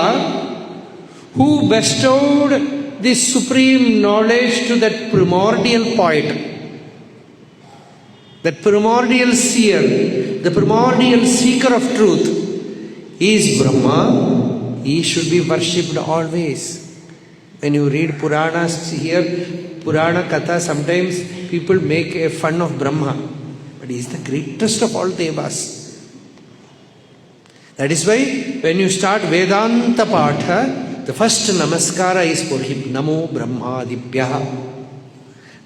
who bestowed this supreme knowledge to that primordial poet, that primordial seer, the primordial seeker of truth. He is Brahma. He should be worshipped always. When you read Puranas here, Purana Katha, sometimes people make a fun of Brahma. But he is the greatest of all Devas. That is why when you start Vedanta Patha, the first Namaskara is for him. Namo Brahmadibhyaha.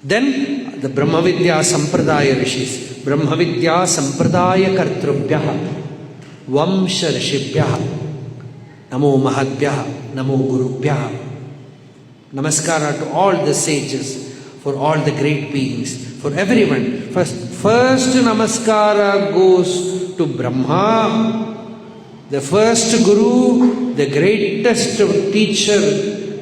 Then the Brahma Vidya Sampradaya Rishis. Brahma Vidya Sampradaya Kartrubhyaha. Vamsha Rishibhyaha. Namo Mahadbhyaha, Namo Gurubhyaha. Namaskara to all the sages, for all the great beings, for everyone. First Namaskara goes to Brahma, the first Guru, the greatest teacher,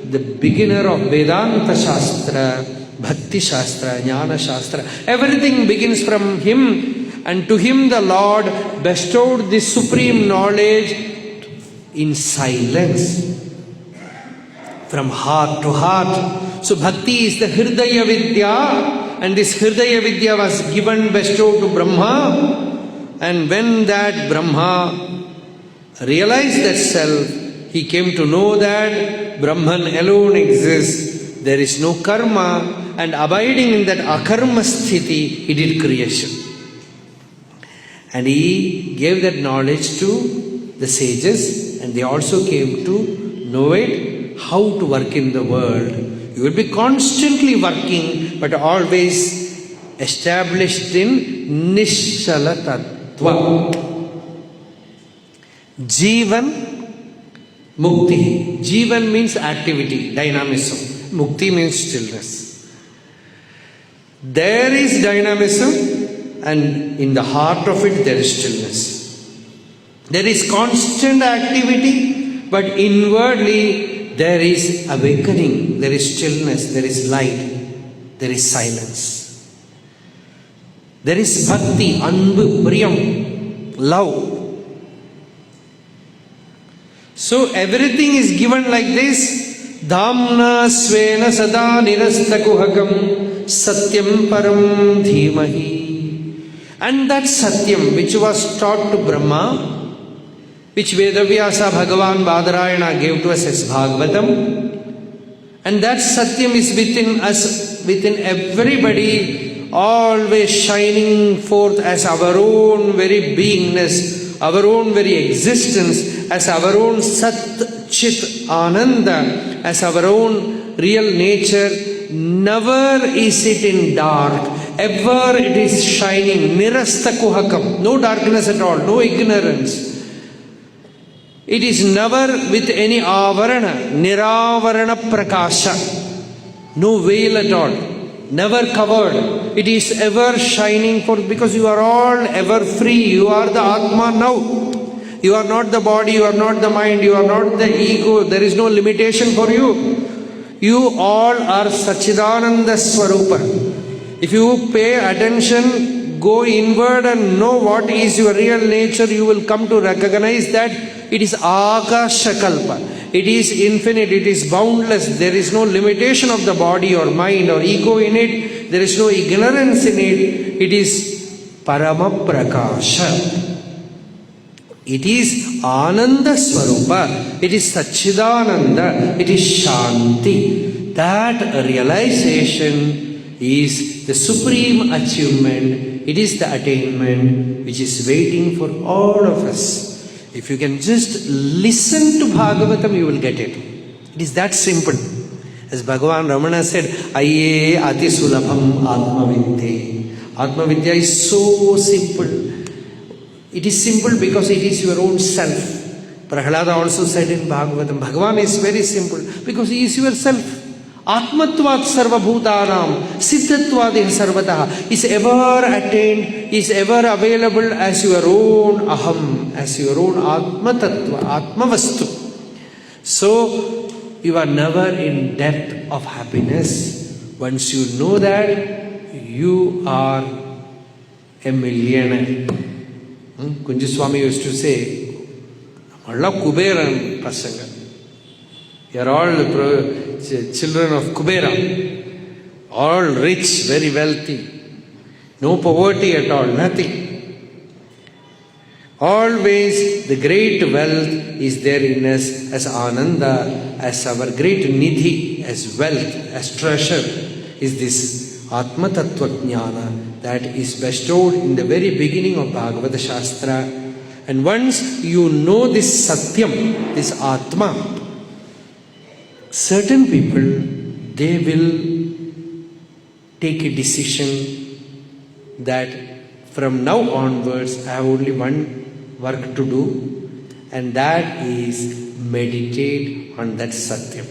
the beginner of Vedanta Shastra, Bhakti Shastra, Jnana Shastra. Everything begins from him, and to him the Lord bestowed this supreme knowledge in silence, from heart to heart. So Bhakti is the Hridaya Vidya, and this Hridaya Vidya was given, bestowed to Brahma. And when that Brahma realized that self, he came to know that Brahman alone exists. There is no karma, and abiding in that akarma sthiti, he did creation. And he gave that knowledge to the sages, and they also came to know it, how to work in the world. You will be constantly working, but always established in Nishala Tattva. Jivan Mukti. Jivan means activity, dynamism. Mukti means stillness. There is dynamism, and in the heart of it there is stillness. There is constant activity, but inwardly there is awakening, there is stillness, there is light, there is silence. There is bhakti, anbu, priyam, love. So everything is given like this. Dhamna svena sada nirastakuhakam satyaṁ paraṁ dhīmahi. And that satyam which was taught to Brahma, which Vedavyasa Bhagavan Badarayana gave to us as Bhagavatam, and that satyam is within us, within everybody, always shining forth as our own very beingness, our own very existence, as our own Sat Chit Ananda, as our own real nature. Never is it in dark, ever it is shining, nirasta kuhakam, no darkness at all, no ignorance. It is never with any avarana, niravarana prakasha, no veil at all, never covered. It is ever shining forth, because you are all ever free. You are the Atma now. You are not the body, you are not the mind, you are not the ego. There is no limitation for you. You all are Sachidananda Swarupa. If you pay attention, go inward and know what is your real nature, you will come to recognize that it is Akashakalpa. It is infinite, it is boundless. There is no limitation of the body or mind or ego in it. There is no ignorance in it. It is Parama Prakasha. It is Ananda Swarupa. It is Sachidananda. It is Shanti. That realization is the supreme achievement. It is the attainment which is waiting for all of us. If you can just listen to Bhagavatam, you will get it. It is that simple. As Bhagavan Ramana said, Ayye ati sulabham atmavidya. Atmavidya is so simple. It is simple because it is your own self. Prahlada also said in Bhagavatam, Bhagavan is very simple because he is yourself. Atmatvat sarvabhutanam siddhatvadeha sarvataha is ever attained, is ever available as your own aham, as your own atma tattva, atma vastu. So you are never in depth of happiness. Once you know that, you are a millionaire. Kunji Swami used to say, Alla Kuberan Pasanga. You are all the children of Kubera, all rich, very wealthy, no poverty at all, nothing. Always the great wealth is there in us as Ananda, as our great Nidhi, as wealth, as treasure, is this Atma Tattva Jnana that is bestowed in the very beginning of Bhagavata Shastra. And once you know this Satyam, this Atma, certain people, they will take a decision that from now onwards I have only one work to do, and that is meditate on that satyam.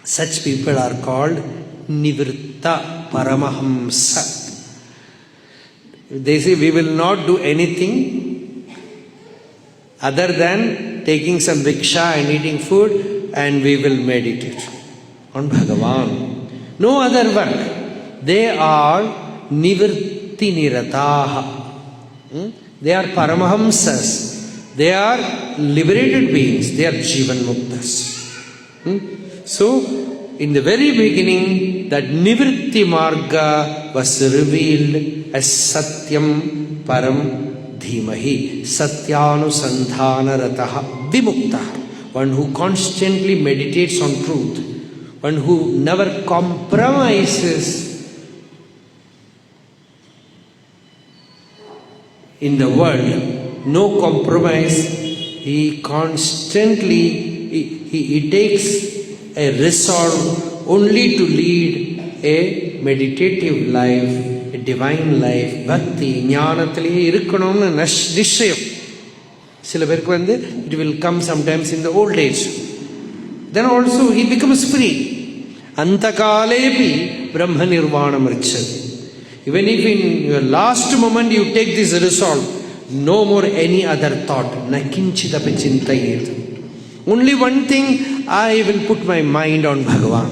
Such people are called nivritta paramahamsa. They say we will not do anything other than taking some rickshaw and eating food, and we will meditate on Bhagavan. No other work. They are nivritti nirataha. They are paramahamsas. They are liberated beings. They are jivan muktas. So, in the very beginning, that nivritti marga was revealed as satyaṁ paraṁ dhīmahi. Satyānusandhāna rataha vimuktaha. One who constantly meditates on truth. One who never compromises in the world. No compromise. He constantly, he takes a resolve only to lead a meditative life, a divine life, bhakti, ஞானத்திலேயே இருக்கணும்னு நிச்சயம். சில பேருக்கு it will come sometimes in the old age. Then also he becomes free. Antakalepi brahma nirvanam richati. Even if in your last moment you take this resolve, no more any other thought. Nakinchidapi chintayet. Only one thing, I will put my mind on Bhagavan.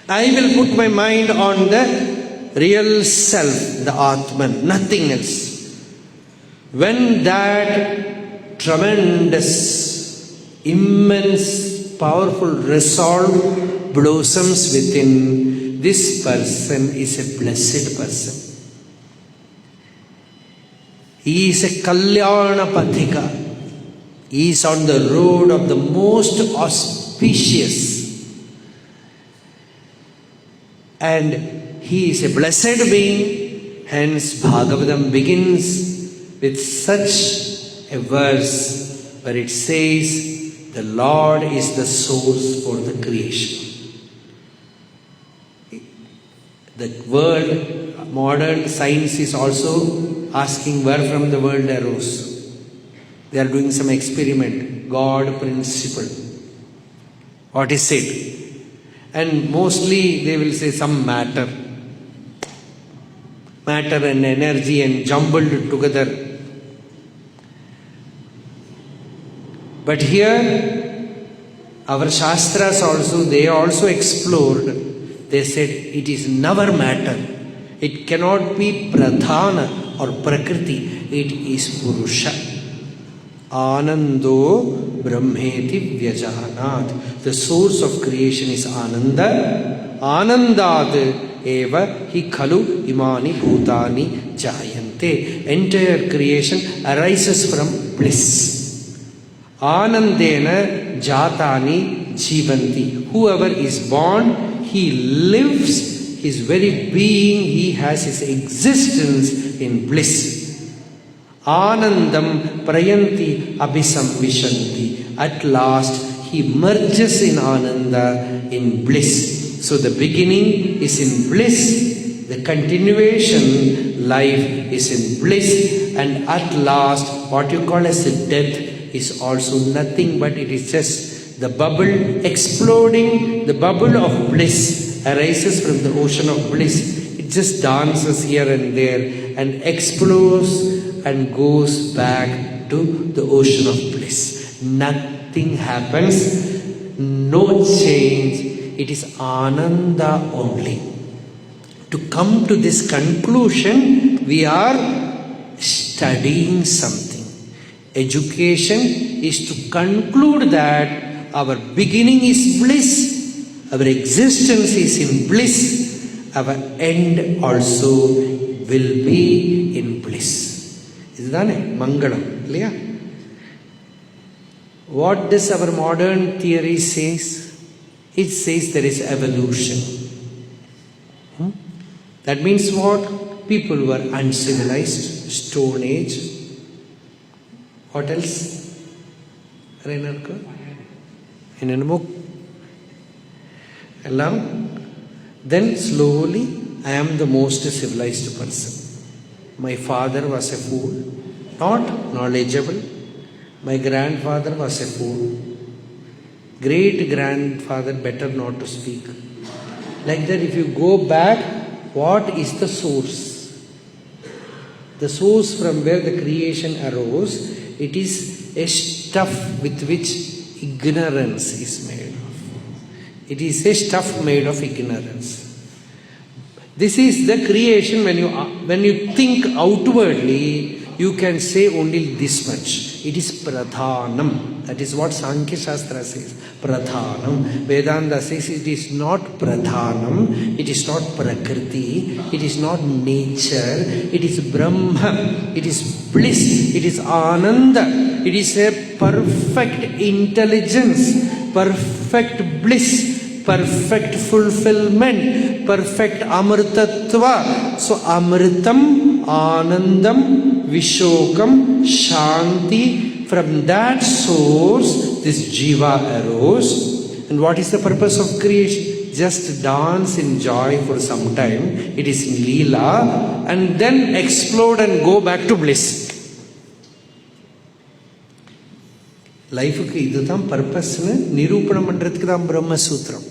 I will put my mind on the real self, the Atman, nothing else. When that tremendous, immense, powerful resolve blossoms within, this person is a blessed person. He is a Kalyana Pathika. He is on the road of the most auspicious. And he is a blessed being. Hence Bhagavatam begins with such a verse where it says, the Lord is the source for the creation. The world, modern science is also asking where from the world arose. They are doing some experiment, God principle. What is it? And mostly they will say some matter. Matter and energy and jumbled together. But here, our Shastras also, they also explored. They said it is never matter. It cannot be pradhana or prakriti. It is Purusha. Anando Brahmeti Vyajanat. The source of creation is Ananda. Anandad eva hi khalu imani bhutani jayante. Entire creation arises from bliss. Anandena jatani jivanti. Whoever is born, he lives, his very being, he has his existence in bliss. Anandam prayanti abhisamvishanti. At last he merges in Ananda, in bliss. So the beginning is in bliss, the continuation life is in bliss, and at last what you call as a death is also nothing but it is just the bubble exploding. The bubble of bliss arises from the ocean of bliss. It just dances here and there and explodes and goes back to the ocean of bliss. Nothing happens, no change. It is Ananda only. To come to this conclusion, we are studying something. Education is to conclude that our beginning is bliss, our existence is in bliss, our end also will be in bliss. Isn't Mangalam? What does our modern theory says? It says there is evolution. That means what? People were uncivilized, Stone Age. What else? Then slowly I am the most civilized person. My father was a fool, not knowledgeable, My grandfather was a fool. Great grandfather, better not to speak. Like that, if you go back, what is the source? The source from where the creation arose, it is a stuff with which ignorance is made of. It is a stuff made of ignorance. This is the creation. When you think outwardly, you can say only this much. It is pradhanam. That is what Sankhya Shastra says. Pradhanam. Vedanta says it is not pradhanam. It is not prakriti. It is not nature. It is Brahma. It is bliss. It is Ananda. It is a perfect intelligence, perfect bliss, perfect fulfillment, perfect amritatva. So amritam, anandam, vishokam, shanti. From that source, this jiva arose. And what is the purpose of creation? Just dance in joy for some time. It is in Leela. And then explode and go back to bliss. லைஃபுக்கு இதுதான் பர்பஸ்னு நிரூபணம் பண்ணுறதுக்கு தான் Brahmasutra.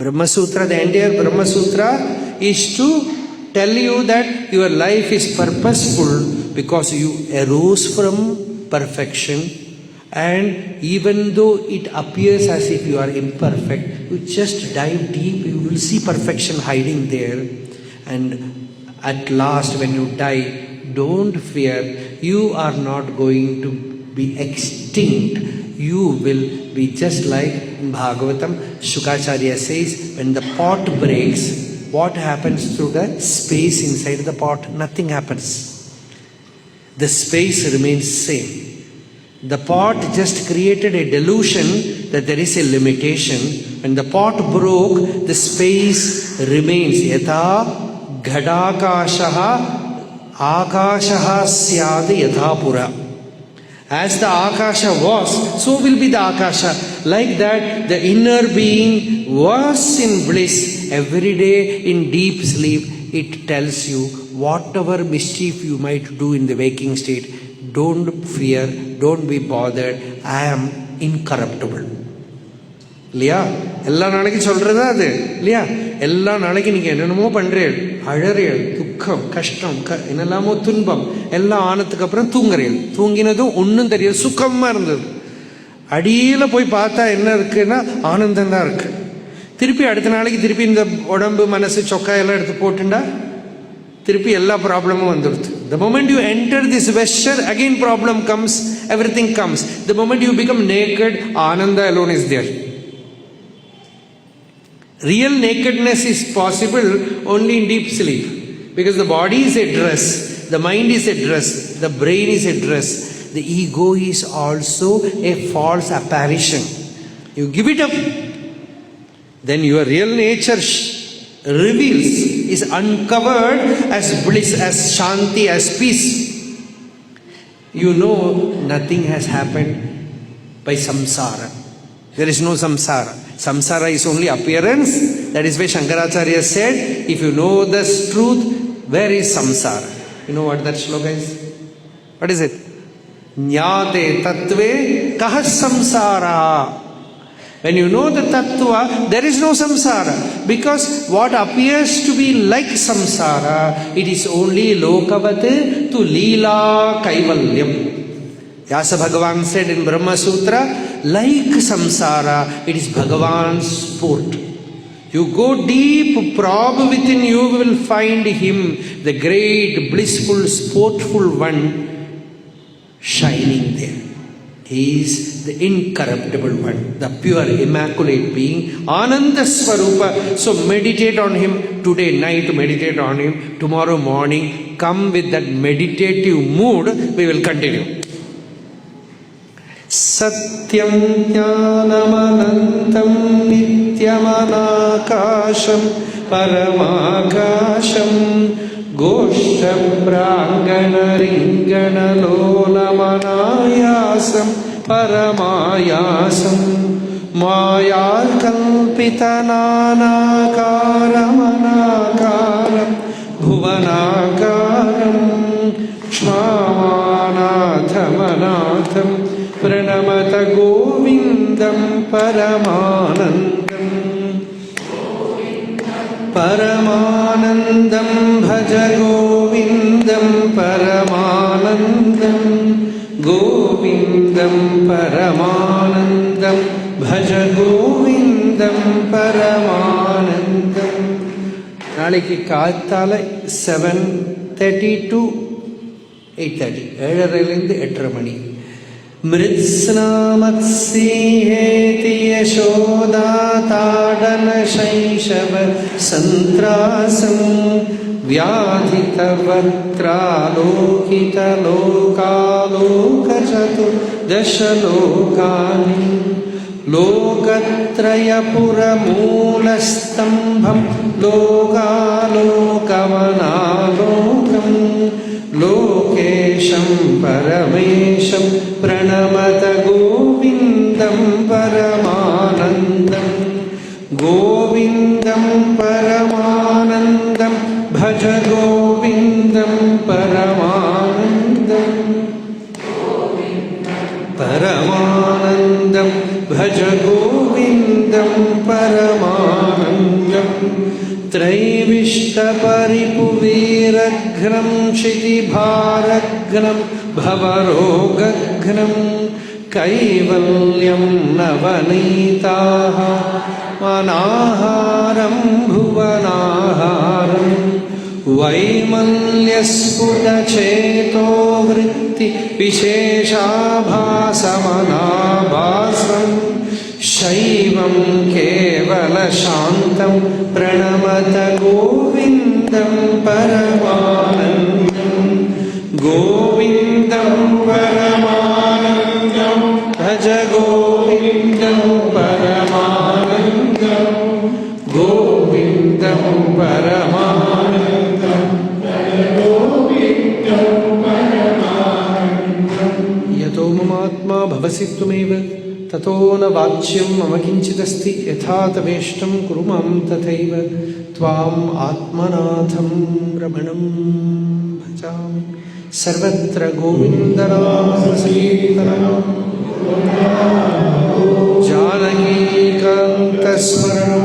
Brahmasutra, the entire Brahmasutra is to tell you that your life is purposeful because you arose from perfection, and even though it appears as if you are imperfect, you just dive deep, you will see perfection hiding there. And at last when you die, don't fear, you are not going to be extinct. You will be just like in Bhagavatam, Shukacharya says, when the pot breaks, what happens to the space inside the pot? Nothing happens. The space remains same. The pot just created a delusion that there is a limitation. When the pot broke, the space remains. Yatha ghadakashaha akashaha syad yatha pura. As the Akasha was, so will be the Akasha. Like that, the inner being was in bliss. Every day in deep sleep, it tells you whatever mischief you might do in the waking state, don't fear, don't be bothered, I am incorruptible. இல்லையா? எல்லா நாளைக்கும் சொல்றதா அது இல்லையா? எல்லா நாளைக்கும் நீங்க என்னென்னமோ பண்றீள், அழறீள், துக்கம், கஷ்டம், என்னெல்லாமோ துன்பம் எல்லாம் ஆனதுக்கு அப்புறம் தூங்குறீள். தூங்கினதும் ஒன்றும் தெரியாது, சுக்கமா இருந்தது. அடியில போய் பார்த்தா என்ன இருக்குன்னா ஆனந்தம் தான் இருக்கு. திருப்பி அடுத்த நாளைக்கு திருப்பி இந்த உடம்பு மனசு சொக்கா எல்லாம் எடுத்து போட்டுண்டா திருப்பி எல்லா ப்ராப்ளமும் வந்துடுது. The moment you enter this vesture, again problem comes, everything comes. The moment you become naked, Ananda alone is there. Real nakedness is possible only in deep sleep, because the body is a dress, the mind is a dress, the brain is a dress, the ego is also a false apparition. You give it up, then your real nature reveals, is uncovered as bliss, as shanti, as peace. You know nothing has happened by samsara. There is no samsara. Samsara is only appearance. That is why Shankaracharya said, if you know the truth, where is samsara? You know what that shloka is? What is it? Jnate tattve kaha samsara. When you know the tattva, there is no samsara. Because what appears to be like samsara, it is only lokavate to leela kaivalyam. Vyasa Bhagavan said in Brahma Sutra, like samsara, it is Bhagavan's sport. You go deep, probe within you, will find him, the great, blissful, sportful one, shining there. He is the incorruptible one, the pure, immaculate being, Ananda Swarupa. So meditate on him today night, meditate on him tomorrow morning. Come with that meditative mood, we will continue. Satyaṁ jnānamanantam nityamanākāśam paramakāśam goshtam prāṅgana ringana lolamanāyāsam paramayāsam māyākalpitanānākāramanākāram bhuvanākāram kṣmāmānāthamanatham परमानन्दम् परमानन्दं भज गोविन्दं परमानन्दं गोविन्दं परमानन्दं भज गोविन्दं परमानन्दं. நாளைக்கு காத்தால 7:30 to 8:30, 7:30 8:30 மணி. मृत्स्नामत्सिंहेति यशोदाताडन शैशव सन्त्रासं व्याधितवक्त्रालोकितलोकालोकचतुर्दशलोकानि लोकत्रयपुरमूलस्तम्भं लोकालोकवनालोकं लोकेशं परमेशं प्रणमत गोविन्दं परमानन्दं गोविन्दं परमानन्दं भज गोविन्दं परमानन्दं परमानन्दं भज गोविन्दं परमानन्दं. त्रैविष्टपरिपुवीरघ्नं क्षितिभारघ्नं भवरोगघ्नं कैवल्यं नवनीताः अनाहारं भुवनाहारं वैमल्यस्फुटचेतो वृत्ति विशेषाभासमनाभासं शैवं केवलशान्तं प्रणमत गोविन्दं परमानन्दं गोविन्दं परमानन्दं भज गोविन्दं परमानन्दं गोविन्दं परमानन्दं भज गोविन्दं परमानन्दं. यतो ममात्मा भवसि त्वमेव ततो न वाच्यं मम किञ्चिदस्ति यथा तवेष्टं कुरु मां तथैव त्वाम् आत्मनाथं रमणं भजामि. सर्वत्र गोविन्दनामसंकीर्तनं जानकीकान्तस्मरणं